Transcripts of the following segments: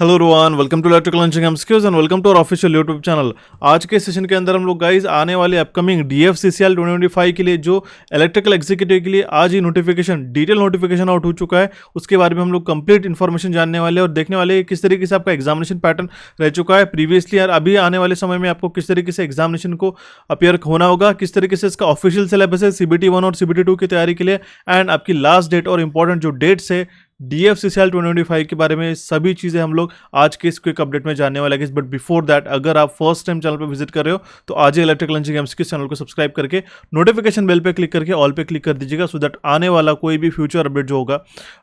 Hello Rohan, welcome to electrical engineering MCQs and welcome to our official YouTube channel. आज के session के अंदर हम लोग गाइज आने वाले अपकमिंग DFCCL 2025 के लिए जो इलेक्ट्रिकल एग्जीक्यूटिव के लिए आज ही नोटिफिकेशन डिटेल नोटिफिकेशन आउट हो चुका है, उसके बारे में हम लोग कंप्लीट इन्फॉर्मेशन जानने वाले हैं और देखने वाले हैं किस तरीके से आपका एग्जामिनेशन पैटर्न रह चुका है प्रीवियसली और अभी आने वाले समय में आपको किस तरीके से एग्जामिनेशन को अपियर होना होगा, किस तरीके से इसका ऑफिशियल सिलेबस है CBT 1 और CBT 2 की तैयारी के लिए, एंड आपकी लास्ट डेट और इंपॉर्टेंट जो डेट्स है DFCCL 2025 के बारे में सभी चीज़ें हम लोग आज के इस क्विक अपडेट में जानने वाले हैं। बट बिफोर दैट, अगर आप फर्स्ट टाइम चैनल पर विजिट कर रहे हो तो आज ही इलेक्ट्रिकल इंजीनियरिंग के चैनल को सब्सक्राइब करके नोटिफिकेशन बेल पे क्लिक करके ऑल पे क्लिक कर दीजिएगा, सो दैट आने वाला कोई भी फ्यूचर अपडेट जो होगा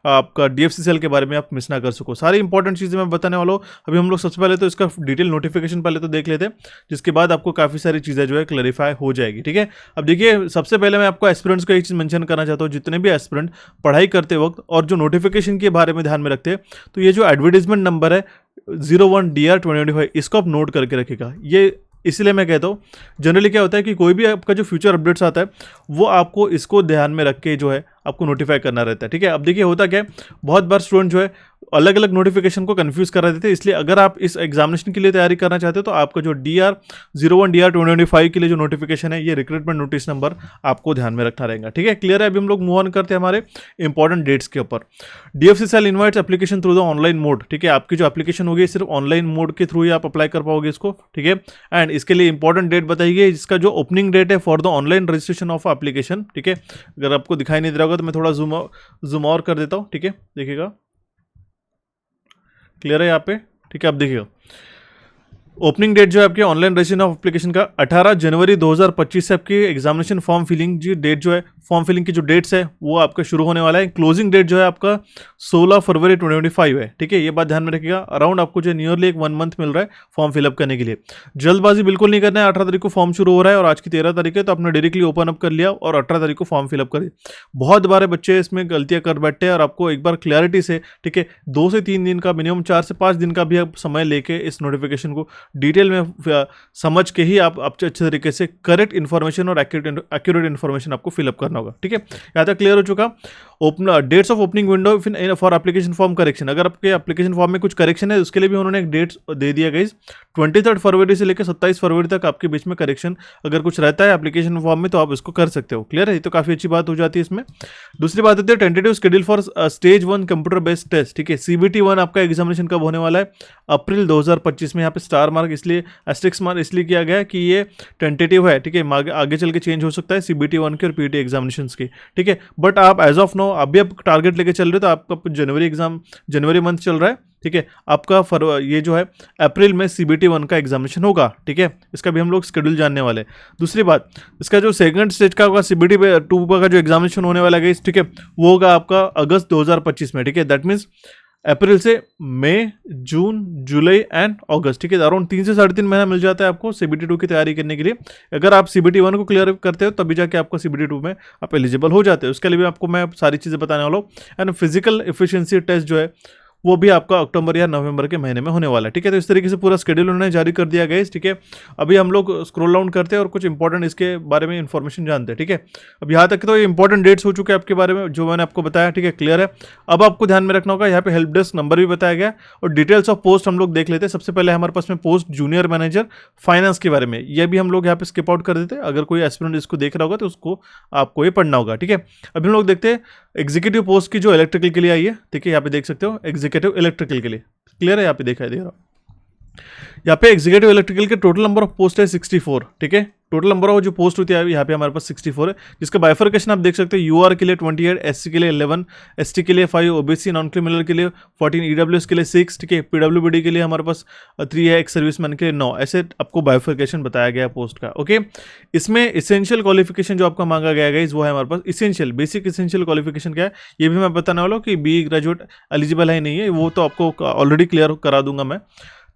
आपका DFCCL के बारे में आप मिस ना कर सको। सारी इंपॉर्टेंट चीज़ें मैं बताने वाला हूँ। अभी हम लोग सबसे पहले तो इसका डिटेल नोटिफिकेशन पहले तो देख लेते हैं, जिसके बाद आपको काफ़ी सारी चीज़ें जो है क्लैरिफाई हो जाएगी। ठीक है, अब देखिए, सबसे पहले मैं आपको एस्पिरेंट्स को एक चीज़ मेंशन करना चाहता हूँ। जितने भी एस्पिरेंट पढ़ाई करते वक्त और जो नोटिफिकेशन के बारे में ध्यान रखते हैं, तो ये जो एडवर्टाइजमेंट नंबर है 01DR 2025, इसको आप नोट करके रखेगा। ये इसलिए मैं कहता हूँ, जनरली क्या होता है कि कोई भी आपका जो फ्यूचर अपडेट्स आता है वो आपको इसको ध्यान में रख के जो है आपको नोटिफाई करना रहता है। ठीक है, अब देखिए होता क्या है, बहुत बार स्टूडेंट जो है अलग अलग नोटिफिकेशन को कंफ्यूज कर रहे थे, इसलिए अगर आप इस एग्जामिनेशन के लिए तैयारी करना चाहते हो तो आपका जो DR 2025 के लिए जो नोटिफिकेशन है, ये रिक्रूटमेंट नोटिस नंबर आपको ध्यान में रखना रहेगा। ठीक है, क्लियर है। अभी हम लोग मूव ऑन करते हैं हमारे इंपॉर्टेंट डेट्स के ऊपर। DFCCL invites application through the online mode. ठीक है, आपकी जो एप्लीकेशन होगी सिर्फ ऑनलाइन मोड के थ्रू ही आप अप्लाई कर पाओगे इसको। ठीक है, एंड इसके लिए इंपॉर्टेंट डेट बताई गई, जिसका जो ओपनिंग डेट है for the online registration of application. ठीक है, अगर आपको दिखाई नहीं दे रहा होगा तो मैं थोड़ा जूम और कर देता हूँ। ठीक है, देखिएगा, क्लियर है यहाँ पे। ठीक है, अब देखिएगा, ओपनिंग डेट जो है आपके ऑनलाइन रजिस्ट्रेशन ऑफ एप्लीकेशन का 18 जनवरी 2025 से आपकी एग्जामिनेशन फॉर्म फिलिंग जी डेट जो है, फॉर्म फिलिंग की जो डेट्स है वो आपका शुरू होने वाला है। क्लोजिंग डेट जो है आपका 16 फरवरी 2025 है। ठीक है, ये बात ध्यान में रखिएगा। अराउंड आपको जो नियरली एक 1 मंथ मिल रहा है फॉर्म फिलअप करने के लिए। जल्दबाजी बिल्कुल नहीं करना है। 18 तारीख को फॉर्म शुरू हो रहा है और आज की 13 तारीख है, तो आपने डायरेक्टली ओपन अप कर लिया और 18 तारीख को फॉर्म फिलअप कर दिया। बहुत बारे बच्चे इसमें गलतियां कर बैठते हैं और आपको एक बार क्लैरिटी से, ठीक है, 2 से 3 दिन का, मिनिमम 4 से 5 दिन का भी आप समय लेके इस नोटिफिकेशन को डिटेल में समझ के ही आप अच्छे तरीके से करेक्ट इन्फॉर्मेशन और एक्यूरेट इन्फॉर्मेशन आपको फिलअप करना होगा। ठीक है, यहाँ तक क्लियर हो चुका। Dates of opening window for application form correction. अगर आपके एप्लीकेशन फॉर्म में कुछ करेक्शन है, उसके लिए भी उन्होंने एक डेट दे दिया गई। 23 फरवरी से लेकर 27 फरवरी तक आपके बीच में करेक्शन अगर कुछ रहता है एप्लीकेशन फॉर्म में तो आप इसको कर सकते हो। क्लियर है, ये तो काफ़ी अच्छी बात हो जाती है इसमें। दूसरी बात होती है tentative schedule for stage 1 computer based test. ठीक है, CBT 1 आपका एग्जामिनेशन कब होने वाला है? अप्रैल 2025 में। यहाँ पे स्टार मार्क इसलिए, एस्टेरिस्क मार्क इसलिए किया गया है कि ये टेंटेटिव है। ठीक है, आगे चल के चेंज हो सकता है CBT 1 के और PT एग्जामिनेशन के। ठीक है, बट आप एज ऑफ नो अभी आप टारगेट लेके चल रहे हो तो आपका जनवरी मंथ चल रहा है। ठीक है, आपका ये जो है अप्रैल में CBT 1 का एग्जामिनेशन होगा। ठीक है, इसका भी हम लोग शेड्यूल जानने वाले हैं। दूसरी बात, इसका जो सेकंड स्टेज का होगा CBT 2 का जो एग्जामिनेशन होने वाला है, ठीक है, वो होगा आपका अगस्त 2025 में। ठीक है, दैट मीन्स अप्रैल से मई, जून, जुलाई एंड अगस्त। ठीक है, अराउंड 3 से 3.5 महीना मिल जाता है आपको CBT 2 की तैयारी करने के लिए। अगर आप CBT 1 को क्लियर करते हो तभी जाके आपको CBT 2 में आप एलिजिबल हो जाते हो। उसके लिए भी आपको मैं सारी चीज़ें बताने वाला हूँ। एंड फिजिकल एफिशिएंसी टेस्ट जो है वो भी आपका अक्टूबर या नवंबर के महीने में होने वाला है। ठीक है, तो इस तरीके से पूरा शेड्यूल उन्होंने जारी कर दिया गया है। ठीक है, अभी हम लोग स्क्रॉल डाउन करते हैं और कुछ इंपॉर्टेंट इसके बारे में इंफॉर्मेशन जानते हैं। ठीक है, अब यहाँ तक तो ये इंपॉर्टेंट डेट्स हो चुके हैं आपके बारे में जो मैंने आपको बताया। ठीक है, क्लियर है। अब आपको ध्यान में रखना होगा, यहाँ पे हेल्प डेस्क नंबर भी बताया गया और डिटेल्स ऑफ पोस्ट हम लोग देख लेते हैं। सबसे पहले हमारे पास में पोस्ट जूनियर मैनेजर फाइनेंस के बारे में, यह भी हम लोग यहाँ पे स्किप आउट कर देते हैं। अगर कोई एस्पिरेंट इसको देख रहा होगा तो उसको आपको ये पढ़ना होगा। ठीक है, अभी हम लोग देखते हैं एग्जीक्यूटिव पोस्ट की जो इलेक्ट्रिकल के लिए आई है। ठीक है, यहाँ पे देख सकते हो एग्जीक्यूटिव इलेक्ट्रिकल के लिए। क्लियर है, यहाँ पे दिखाई दे रहा है। यहाँ पे एग्जीक्यूटिव इलेक्ट्रिकल के टोटल नंबर ऑफ पोस्ट है 64। ठीक है, टोटल नंबर ऑफ जो पोस्ट होती है यहाँ पे हमारे पास 64 है, जिसका बाइफर्केशन आप देख सकते हैं। UR के लिए 28, SC के लिए 11, ST के लिए 5, OBC नॉन क्रिमिनल के लिए 14, EWS के लिए 6, ठीक है, PWBD के लिए हमारे पास 3 है, एक्स सर्विसमैन के लिए 9। ऐसे आपको बाइफर्केशन बताया गया पोस्ट का। ओके, इसमें इसेंशियल क्वालिफिकेशन जो आपका मांगा गया है वो है हमारे पास इसेंशियल, बेसिक इसेंशियल क्वालिफिकेशन क्या है ये भी मैं बताने वाला हूँ कि BE ग्रेजुएट एलिजिबल है नहीं है, वो तो आपको ऑलरेडी क्लियर करा दूंगा मैं।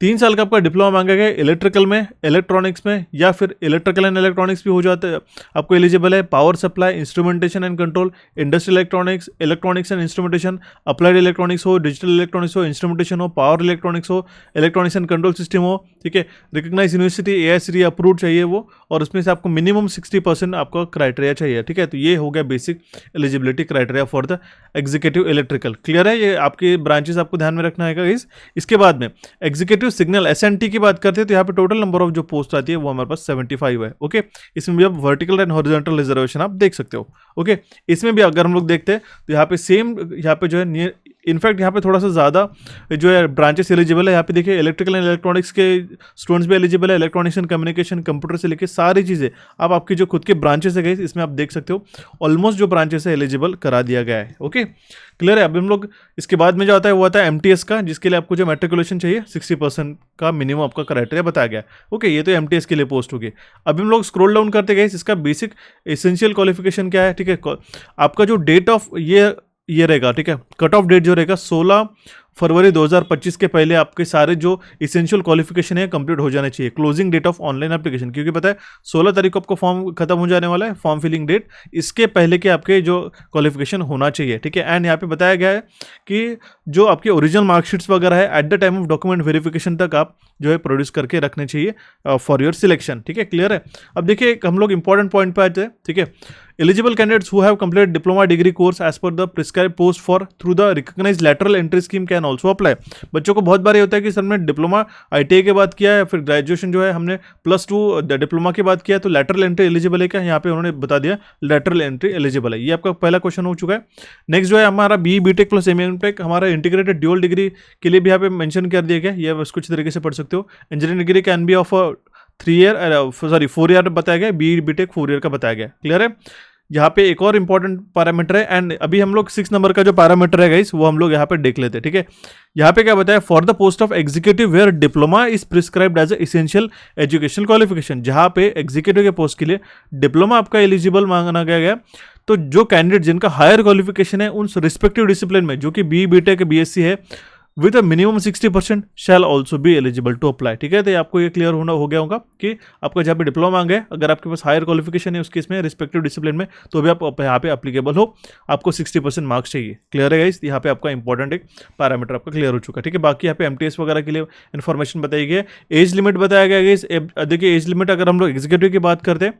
3 साल का आपका डिप्लोमा मांगा गया इलेक्ट्रिकल में, इलेक्ट्रॉनिक्स में, या फिर इलेक्ट्रिकल एंड इलेक्ट्रॉनिक्स भी हो जाते हैं, आपको एलिजिबल है। Power supply, instrumentation and control, industrial electronics, electronics and instrumentation, applied electronics हो, डिजिटल इलेक्ट्रॉनिक्स हो, इंस्ट्रूमेंटेशन हो, पावर इलेक्ट्रॉनिक्स हो, इलेक्ट्रॉनिक्स एंड कंट्रोल सिस्टम हो, ठीक है। रिकॉग्नाइज यूनिवर्सिटी AICTE अप्रूव चाहिए वो, और उसमें से आपको मिनिमम 60% आपका क्राइटेरिया चाहिए, ठीक है। तो ये हो गया basic eligibility criteria for the executive electrical. Clear है, ये आपके ब्रांचेस आपको ध्यान में रखना है गाइस। इसके बाद में एग्जीक्यूटिव सिग्नल SNT की बात करते हैं तो यहाँ पे टोटल नंबर ऑफ जो पोस्ट आती है वो हमारे पास 75 है। ओके, इसमें भी आप वर्टिकल एंड हॉरिजॉन्टल रिजर्वेशन आप देख सकते हो। ओके, इसमें भी अगर हम लोग देखते हैं तो यहाँ पे सेम, यहाँ पे जो है इनफैक्ट यहाँ पे थोड़ा सा ज़्यादा जो है ब्रांचेस एलिजिबल है। यहाँ पे देखिए इलेक्ट्रिकल एंड इलेक्ट्रॉनिक्स के स्टूडेंट्स भी एलिजिबल है, इलेक्ट्रॉनिक्स एंड कम्युनिकेशन, कंप्यूटर से लेके सारी चीज़ें आप आपकी जो खुद के ब्रांचेस है गाइस, इसमें आप देख सकते हो ऑलमोस्ट जो ब्रांचेस है एलिजिबल करा दिया गया है। ओके, क्लियर है। अब हम लोग इसके बाद में जो आता है वो आता है MTS का, जिसके लिए आपको जो मैट्रिकुलेशन चाहिए 60% का मिनिमम आपका क्राइटेरिया बताया गया। ओके, ये तो MTS के लिए पोस्ट होगी। अब हम लोग स्क्रॉल डाउन करते गए, इसका बेसिक एसेंशियल क्वालिफिकेशन क्या है, ठीक है। आपका जो डेट ऑफ ये रहेगा, ठीक है, कट ऑफ डेट जो रहेगा 16 फरवरी 2025 के पहले आपके सारे जो इसेंशियल क्वालिफिकेशन है कंप्लीट हो जाने चाहिए। Closing date of online application, क्योंकि पता है 16 तारीख को आपको फॉर्म खत्म हो जाने वाला है, फॉर्म फिलिंग डेट, इसके पहले के आपके जो क्वालिफिकेशन होना चाहिए, ठीक है। एंड यहाँ पे बताया गया है कि जो आपके ओरिजिनल मार्कशीट्स वगैरह है at the time of document verification तक आप जो है प्रोड्यूस करके रखने चाहिए फॉर योर सिलेक्शन, ठीक है। क्लियर है। अब देखिए हम लोग इंपॉर्टेंट पॉइंट पे आते हैं, ठीक है। Eligible candidates who have completed diploma degree course as per the prescribed post for through the recognized lateral entry scheme can also apply। बच्चों को बहुत बार ये होता है कि सर हमने डिप्लोमा ITI के बाद किया है, फिर ग्रेजुएशन जो है हमने +2 डिप्लोमा के बाद किया है, तो लैटरल एंट्री एलिजिबल है क्या? यहाँ पे उन्होंने बता दिया लैटरल एंट्री एलिजिबल है। ये आपका पहला क्वेश्चन हो चुका है। नेक्स्ट जो है हमारा BTech प्लस MTech हमारा इंटीग्रेटेड ड्यूअल डिग्री के लिए भी यहाँ पे मेंशन कर दिया गया। ये बस कुछ तरीके से पढ़ सकते हो। Engineering degree can be of 4 year बताया गया, BTech 4 ईयर का बताया गया। क्लियर है। यहाँ पे एक और इंपॉर्टेंट पैरामीटर है, एंड अभी हम लोग 6 नंबर का जो पैरामीटर है गाइस वो हम लोग यहाँ पे देख लेते हैं, ठीक है। यहाँ पे क्या बताया, for the post of executive where diploma is prescribed as essential educational qualification. जहाँ पे एग्जीक्यूटिव के पोस्ट के लिए डिप्लोमा आपका एलिजिबल मांगा गया, तो जो कैंडिडेट जिनका हायर क्वालिफिकेशन है उन रिस्पेक्टिव डिसिप्लिन में, जो कि BTech BSc है, with a minimum 60% shall also be eligible to apply, ठीक है। तो आपको ये क्लियर हो गया होगा कि आपका जहाँ पे डिप्लोमा मांगा है, अगर आपके पास हायर क्वालिफिकेशन है उसके इसमें रिस्पेक्टिव डिसिप्लिन में, तो भी आप यहाँ पे अप्लीकेबल हो, आपको 60% मार्क्स चाहिए। क्लियर है गाइस। यहाँ पे आपका इंपॉर्टेंट एक पैरामीटर आपका क्लियर हो चुका है, ठीक है। बाकी यहाँ पे MTS वगैरह के लिए इन्फॉर्मेशन बताई गई है। एज लिमिट बताया गया है। देखिए एज लिमिट अगर हम लोग एग्जीक्यूटिव की बात करते हैं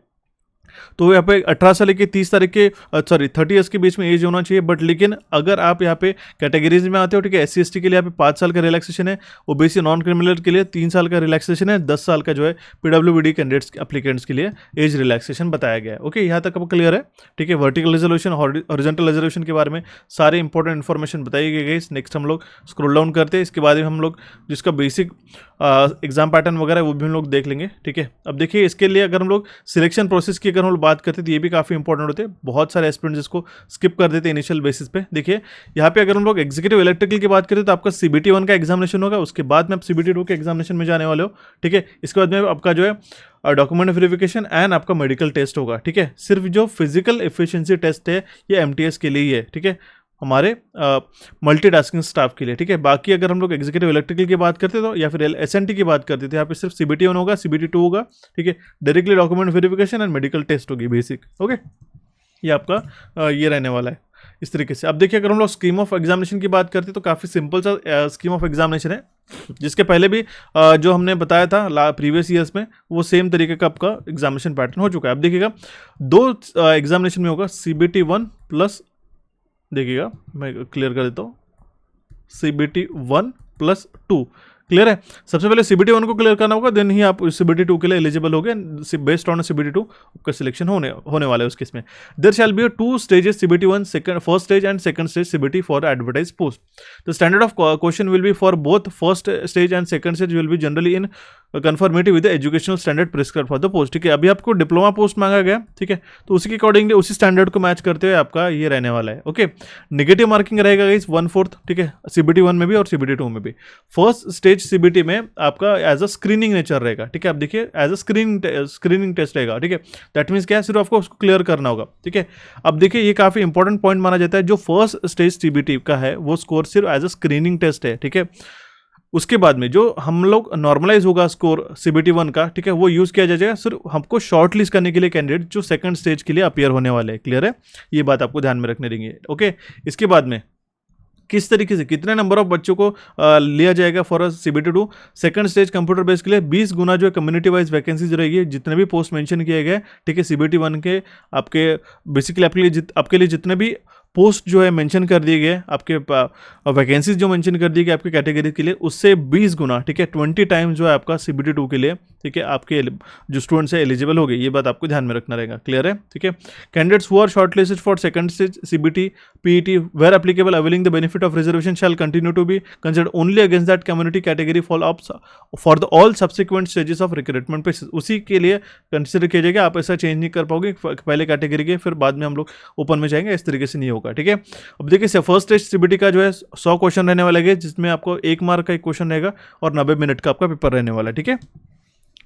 तो यहाँ पे 18 से लेके 30 ईयर्स के बीच में एज होना चाहिए। बट लेकिन अगर आप यहाँ पे कैटेगरीज में आते हो, ठीक है, SC ST के लिए यहाँ पे 5 साल का रिलैक्सेशन है, OBC नॉन क्रिमिनल के लिए 3 साल का रिलैक्सेशन है, 10 साल का जो है PWD कैंडिडेट्स एप्लीकेंट्स के लिए एज रिलैक्सेशन बताया गया है। ओके, यहाँ तक आपको क्लियर है, ठीक है। वर्टिकल रिजोल्यूशन, हॉरिजॉन्टल रिजोल्यूशन के बारे में सारे इंपॉर्टेंट इन्फॉर्मेशन बताई गई। नेक्स्ट हम लोग स्क्रॉल डाउन करते हैं, इसके बाद हम लोग जिसका बेसिक एग्जाम पैटर्न वगैरह वो भी हम लोग देख लेंगे, ठीक है। अब देखिए इसके लिए अगर हम लोग सिलेक्शन प्रोसेस की अगर हम लोग बात करते हैं तो ये भी काफ़ी इंपॉर्टेंट होते हैं। बहुत सारे एस्पिरेंट्स इसको स्किप कर देते हैं इनिशियल बेसिस पे। देखिए यहाँ पे अगर हम लोग एग्जीक्यूटिव इलेक्ट्रिकल की बात करें तो आपका CBT 1 का एग्जामिनेशन होगा, उसके बाद में आप CBT 2 के एग्जामिनेशन में जाने वाले हो, ठीक है। इसके बाद में आपका जो है डॉक्यूमेंट वेरिफिकेशन एंड आपका मेडिकल टेस्ट होगा, ठीक है। सिर्फ जो फिजिकल एफिशिएंसी टेस्ट है ये MTS के लिए ही है, ठीक है, हमारे मल्टीटास्किंग स्टाफ के लिए, ठीक है। बाकी अगर हम लोग एग्जीक्यूटिव इलेक्ट्रिकल की बात करते तो या फिर SNT की बात करते थे, यहाँ पे सिर्फ CBT 1 होगा, CBT 2 होगा, ठीक है। Directly document verification and medical test होगी बेसिक। ओके, ये आपका ये रहने वाला है इस तरीके से। अब देखिए अगर हम लोग स्कीम ऑफ एग्जामिनेशन की बात करते हैं तो काफ़ी सिंपल सा स्कीम ऑफ एग्जामिनेशन है, जिसके पहले भी जो हमने बताया था प्रीवियस ईयर्स में वो सेम तरीके का आपका एग्जामिनेशन पैटर्न हो चुका है। अब देखिएगा 2 एग्जामिनेशन में होगा, CBT 1 प्लस, देखिएगा मैं क्लियर कर देता हूँ, CBT 1 + 2। क्लियर है। सबसे पहले CBT 1 को क्लियर करना होगा, देन ही आप CBT 2 के लिए एलिजिबल हो गए। बेस्ड ऑन CBT 2 आपका सिलेक्शन होने वाला है उस केस में। There shall be 2 stages CBT 1 first stage and second stage CBT for advertise post. The standard of question will be for both first stage and second stage will be generally in confirmative with educational standard prescribe for the post, ठीक है। अभी आपको diploma post मांगा गया, ठीक है, तो उसी के अकॉर्डिंगली उसी स्टैंडर्ड को मैच करते हुए आपका ये रहने वाला है। ओके, नेगेटिव मार्किंग रहेगा गाइस 1/4, ठीक है, CBT 1 में भी और CBT 2 में भी। फर्स्ट स्टेज CBT में आपका एज अ स्क्रीनिंग नेचर रहेगा, ठीक है। आप देखिए एज अ स्क्रीनिंग टेस्ट रहेगा, ठीक है। दैट मीन्स क्या है, सिर्फ आपको उसको क्लियर करना होगा, ठीक है। अब देखिए ये काफी इंपॉर्टेंट पॉइंट माना जाता है, जो फर्स्ट स्टेज CBT का है वो स्कोर सिर्फ एज अ स्क्रीनिंग टेस्ट है, ठीक है। उसके बाद में जो हम लोग नॉर्मलाइज होगा स्कोर CBT 1 का, ठीक है, वो यूज़ किया जाएगा सिर्फ हमको शॉर्ट लिस्ट करने के लिए कैंडिडेट जो सेकंड स्टेज के लिए अपीयर होने वाले हैं। क्लियर है, ये बात आपको ध्यान में रखने देंगे। ओके, इसके बाद में किस तरीके से कितने नंबर ऑफ बच्चों को लिया जाएगा for CBT 2 second stage computer based के लिए 20 गुना जो है कम्युनिटी वाइज वैकेंसीज रहेगी, जितने भी पोस्ट मेंशन किए गए, ठीक है, CBT 1 के आपके बेसिकली आपके लिए जितने भी पोस्ट जो है मेंशन कर दिए गए, आपके वैकेंसीज जो मेंशन कर दी गई आपके कैटेगरी के लिए, उससे 20 गुना, ठीक है, 20 टाइम जो है आपका CBT 2 के लिए, ठीक है, आपके जो स्टूडेंट्स है एलिजिबल हो गए। ये बात आपको ध्यान में रखना रहेगा। क्लियर है, ठीक है। Candidates who are shortlisted for second stage CBT PET where applicable availing the benefit of reservation shall continue to be considered only against that community category for the all subsequent stages of recruitment पे, उसी के लिए consider किया जाएगा। आप ऐसा change नहीं कर पाओगे पहले कैटेगरी के फिर बाद में हम लोग ओपन में जाएंगे, इस तरीके से नहीं होगा। ठीक है, अब देखिए फर्स्ट स्टेज CBT का जो है 100 क्वेश्चन रहने वाला है, जिसमें आपको 1 मार्क का एक क्वेश्चन रहेगा और 90 मिनट का आपका पेपर रहने वाला है। ठीक है,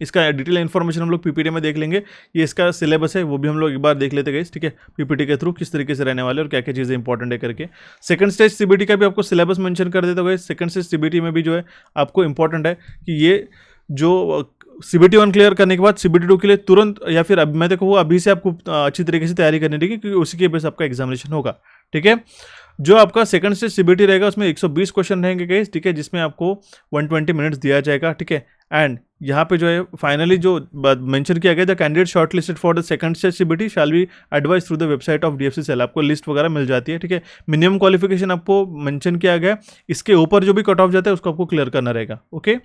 इसका डिटेल इन्फॉर्मेशन हम लोग PPT में देख लेंगे। ये इसका सिलेबस है, वो भी हम लोग एक बार देख लेते गए, ठीक है, PPT के थ्रू किस तरीके से रहने वाले और क्या क्या चीज़ें इंपॉर्टेंट है करके। सेकंड स्टेज CBT का भी आपको सिलेबस मेंशन कर देते गए। सेकंड स्टेज CBT में भी जो है आपको इंपॉर्टेंट है कि ये जो CBT 1 क्लियर करने के बाद CBT 2 के लिए तुरंत या फिर अब मैं देखो अभी से आपको अच्छी तरीके से तैयारी करनी रहेगी, क्योंकि उसी के बेस आपका एग्जामिनेशन होगा। ठीक है, जो आपका सेकंड स्टेज CBT रहेगा उसमें 120 क्वेश्चन रहेंगे गाइस, ठीक है, जिसमें आपको 120 मिनट्स दिया जाएगा। ठीक है, एंड यहाँ पे जो है फाइनली जो मेंशन किया गया, the candidate shortlisted for the second stage CBT shall be advise through the website of DFC cell, आपको लिस्ट वगैरह मिल जाती है। ठीक है, मिनिमम क्वालिफिकेशन आपको मेंशन किया गया, इसके ऊपर जो भी कट ऑफ जाता है उसको आपको क्लियर करना रहेगा। ओके,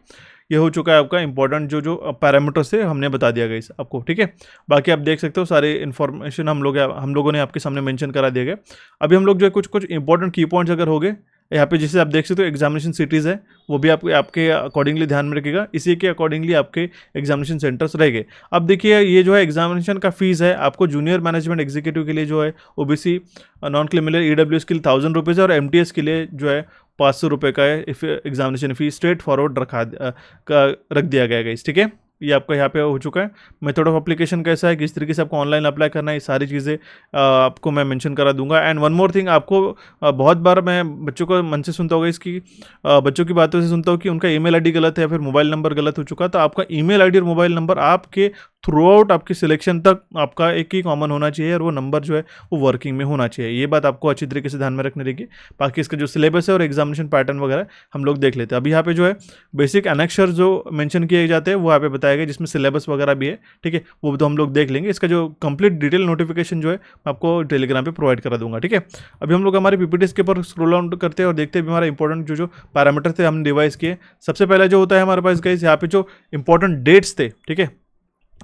ये हो चुका है आपका इंपॉर्टेंट जो पैरामीटर्स है हमने बता दिया गया आपको। ठीक है, बाकी आप देख सकते हो सारे इन्फॉर्मेशन हम लोगों ने आपके सामने मेंशन करा दिया गया। अभी हम लोग जो है कुछ इंपॉर्टेंट की पॉइंट्स अगर हो गए यहाँ पे, जैसे आप देख सकते हो एग्जामिनेशन सिटीज़ है, वो भी आपके अकॉर्डिंगली ध्यान में रखिएगा, इसी के अकॉर्डिंगली आपके एग्जामिनेशन सेंटर्स रहेंगे। अब देखिए ये जो है एग्जामिनेशन का फीस है आपको जूनियर मैनेजमेंट एग्जीक्यूटिव के लिए जो है OBC नॉन क्रिमिनल EWS के लिए 1000 रुपीज़ है, और MTS के लिए जो है 500 रुपये का है एग्जामिनेशन फीस स्ट्रेट फॉरवर्ड रख दिया गया है। ठीक है, ये आपका यहाँ पे हो चुका है। मेथड ऑफ एप्लीकेशन कैसा है, किस तरीके से आपको ऑनलाइन अप्लाई करना है, ये सारी चीज़ें आपको मैं मेंशन करा दूंगा। एंड वन मोर थिंग, आपको बहुत बार मैं बच्चों को मन से सुनता होगा, इसकी बच्चों की बातों से सुनता हूँ कि उनका ईमेल आईडी गलत है या फिर मोबाइल नंबर गलत हो चुका, तो आपका ईमेल आईडी और मोबाइल नंबर आपके थ्रू आउट आपकी सिलेक्शन तक आपका एक ही कॉमन होना चाहिए, और वो नंबर जो है वो वर्किंग में होना चाहिए। ये बात आपको अच्छी तरीके से ध्यान में रखने रहेगी। बाकी इसका जो सिलेबस है और एग्जामिनेशन पैटर्न वगैरह हम लोग देख लेते हैं। अभी यहाँ पे जो है बेसिक एनेक्सर जो मेंशन किए जाते हैं वो यहाँ पे बताया गया, जिसमें सिलेबस वगैरह भी है। ठीक है, वो तो हम लोग देख लेंगे। इसका जो कंप्लीट डिटेल नोटिफिकेशन जो है आपको टेलीग्राम पे प्रोवाइड करा दूंगा। ठीक है, अभी हम लोग हमारे PPTs के ऊपर स्क्रॉल डाउन करते हैं और देखते हैं हमारा इंपॉर्टेंट जो पैरामीटर थे हमने डिवाइस किए। सबसे पहले जो होता है हमारे पास गाइस यहाँ पे जो इंपॉर्टेंट डेट्स थे, ठीक है,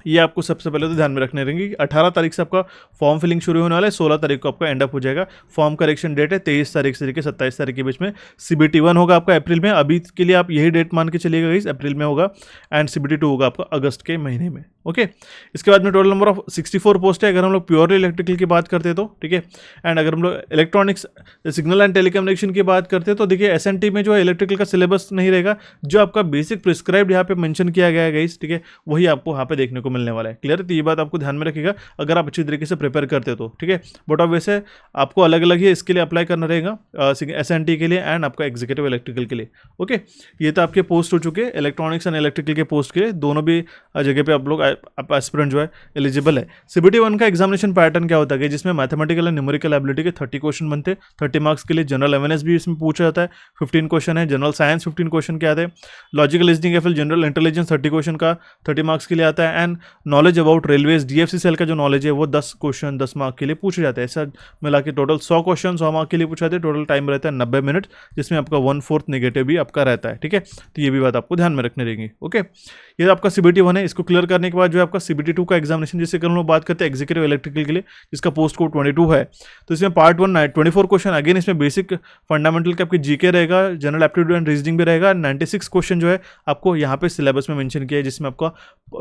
ये आपको सबसे पहले तो ध्यान में रखने रहेंगे कि 18 तारीख से आपका फॉर्म फिलिंग शुरू होने वाला है, 16 तारीख को आपका एंड अप हो जाएगा। फॉर्म करेक्शन डेट है 23 तारीख से लेकर 27 तारीख के बीच में। CBT 1 होगा आपका अप्रैल में, अभी के लिए आप यही डेट मान के चलिएगा गाइस, अप्रैल में होगा। एंड CBT 2 होगा आपका अगस्त के महीने में। ओके, इसके बाद में टोटल नंबर ऑफ 64 पोस्ट है अगर हम लोग प्योरली इलेक्ट्रिकल की बात करते तो। ठीक है, एंड अगर हम लोग इलेक्ट्रॉनिक्स सिग्नल एंड टेलीकम्युनिकेशन की बात करते हैं तो देखिए SNT में जो है इलेक्ट्रिकल का सिलेबस नहीं रहेगा, जो आपका बेसिक प्रिस्क्राइब्ड यहाँ पे मेंशन किया गया है गाइस, ठीक है, वही आपको यहाँ पे देखने को मिलने वाला है। क्लियर है, तो ये बात आपको ध्यान में रखिएगा अगर आप अच्छी तरीके से प्रिपेयर करते हो तो। ठीक है, बट अब वैसे आपको अलग अलग ही इसके लिए अप्लाई करना रहेगा, SNT के लिए एंड आपका एग्जीक्यूटिव इलेक्ट्रिकल के लिए। ओके, ये तो आपके पोस्ट हो चुके हैं इलेक्ट्रॉनिक्स एंड इलेक्ट्रिकल के पोस्ट के लिए, दोनों भी जगह पे आप लोग एस्पिरेंट जो है एलिजिबल है। CBT 1 का एग्जामिनेशन पैटर्न क्या होता है, जिसमें मैथमेटिकल एंड न्यूमेरिकल एबिलिटी के 30 क्वेश्चन बनते हैं, 30 मार्क्स के लिए। जनरल अवेयरनेस भी इसमें पूछा जाता है, 15 क्वेश्चन है। जनरल साइंस 15 क्वेश्चन के आते हैं। लॉजिकल रीजनिंग या फिर जनरल इंटेलिजेंस 30 क्वेश्चन का 30 मार्क्स के लिए आता है। And knowledge about railways DFC cell का जो नॉलेज है वो 10 क्वेश्चन 10 मार्क के लिए पूछे जाते हैं। ऐसा मिला के टोटल 100 क्वेश्चन 100 मार्क के लिए पूछा जाते हैं। टोटल टाइम रहता है 90 मिनट, जिसमें आपका 1/4 नेगेटिव भी आपका रहता है। ठीक है, तो ये भी बात आपको ध्यान में रखने रहेंगी। ओके, ये आपका CBT 1 है। इसको क्लियर करने के बाद जो है आपका CBT 2 का एग्जामिनेशन, जिससे हम लोग बात करते हैं एग्जीक्यूटिव इलेक्ट्रिकल के लिए, जिसका पोस्ट कोड 22 है। तो इसमें पार्ट 1 24 क्वेश्चन, अगेन इसमें बेसिक फंडामेंटल के आपकी GK रहेगा, जनरल एप्टीट्यूड एंड रीजनिंग भी रहेगा। 96 क्वेश्चन जो है आपको यहाँ पे सिलेबस में मेंशन किया है, जिसमें आपका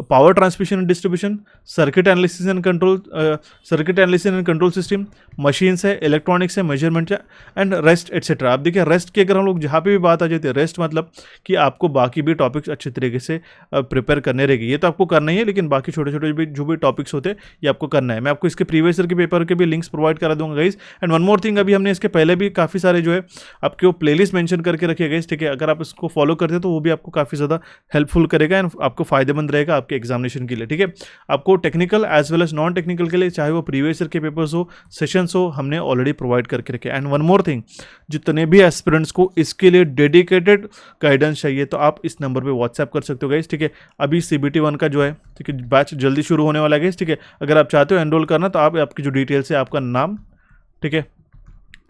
power transmission and distribution, circuit analysis and control system, machines है, इलेक्ट्रॉनिक्स है, मेजरमेंट है एंड रेस्ट एटसेट्रा। आप देखिए रेस्ट की अगर हम लोग जहाँ पे भी बात आ जाती है, रेस्ट मतलब कि आपको बाकी भी टॉपिक्स अच्छे तरीके से प्रिपेयर करने रहेगी। ये तो आपको करना ही है, लेकिन बाकी छोटे छोटे जो भी टॉपिक्स होते हैं ये आपको करना है। मैं आपको इसके प्रीवियस ईयर के पेपर के भी लिंक्स प्रोवाइड करा दूंगा guys. And one more thing, अभी हमने इसके पहले भी काफ़ी सारे जो है आपके वो प्लेलिस्ट मेंशन करके रखे गाइस, ठीक है। अगर आप इसको फॉलो करते हैं तो वो भी आपको काफ़ी ज़्यादा हेल्पफुल करेगा एंड आपको फायदेमंद रहेगा आपके एग्जामिनेशन के लिए, ठीक है। आपको technical as well as non technical के लिए चाहे वो प्रीवियस ईयर के पेपर्स हो, सेशंस हो, हमने ऑलरेडी प्रोवाइड करके रखे। एंड वन मोर थिंग, जितने भी एस्पिरेंट्स को इसके लिए डेडिकेटेड गाइडेंस चाहिए तो आप इस नंबर पे व्हाट्सएप कर सकते हो गाइस, ठीक है। अभी CBT 1 का जो है, ठीक है, बैच जल्दी शुरू होने वाला है गाइस, ठीक है। अगर आप चाहते हो एनरोल करना तो आप आपकी जो डिटेल्स है, आपका नाम, ठीक है,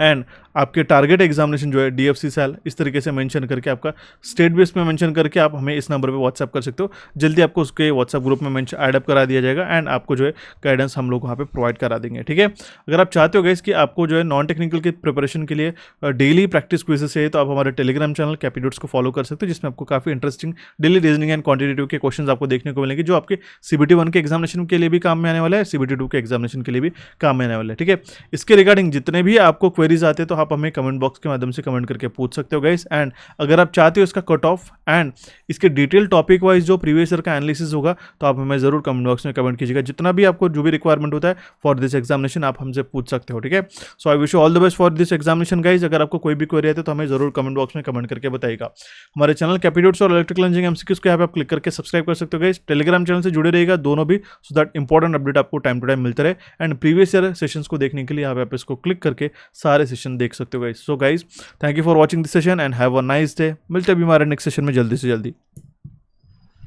एंड आपके टारगेट एग्जामिनेशन जो है DFC सेल, इस तरीके से मेंशन करके आपका स्टेट बेस में मेंशन करके आप हमें इस नंबर पे व्हाट्सएप कर सकते हो। जल्दी आपको उसके व्हाट्सएप ग्रुप में मेंशन ऐड अप करा दिया जाएगा एंड आपको जो है गाइडेंस हम लोग वहाँ पे प्रोवाइड करा देंगे, ठीक है। अगर आप चाहते हो गाइस कि आपको जो है नॉन टेक्निकल के प्रिपरेशन के लिए डेली प्रैक्टिस क्विजेस चाहिए तो आप हमारे टेलीग्राम चैनल कैपिडोट्स को फॉलो कर सकते हो, जिसमें आपको काफ़ी interesting daily reasoning and quantitative के क्वेश्चन आपको देखने को मिलेंगे, जो आपके CBT 1 के एग्जामिनेशन के लिए भी काम में आने वाला है, CBT 2 के एग्जामिनेशन के लिए भी काम में आने वाला है, ठीक है। इसके रिगार्डिंग जितने भी आपको क्वेरीज आते हैं तो आप हमें कमेंट बॉक्स के माध्यम से कमेंट करके पूछ सकते हो गाइस। एंड अगर आप चाहते हो इसका कट ऑफ एंड इसके डिटेल टॉपिक वाइज जो प्रीवियस ईयर का एनालिसिस होगा तो आप हमें जरूर कमेंट बॉक्स में कमेंट कीजिएगा। जितना भी आपको जो भी रिक्वायरमेंट होता है फॉर दिस एग्जामिनेशन आप हमसे पूछ सकते हो, ठीक है। So I wish you all the best for this examination guys. अगर आपको कोई भी क्वेरी आती है तो हमें जरूर कमेंट बॉक्स में कमेंट करके बताइएगा। हमारे चैनल कैपिडोट्स और इलेक्ट्रिकल इंजीनियरिंग MCQs को यहाँ पे आप क्लिक करके सब्सक्राइब कर सकते हो गाइस। टेलीग्राम चैनल से जुड़े रहेगा दोनों भी, सो दैट इंपॉर्टेंट अपडेट आपको टाइम टू टाइम मिलता रहे। एंड प्रीवियस ईयर सेशंस को देखने के लिए यहाँ पे आप इसको क्लिक करके सारे सेशन देख सकते हो guys. So guys, thank you for watching this session and have a nice day. मिलते हैं भी हमारे नेक्स्ट सेशन में जल्दी से जल्दी।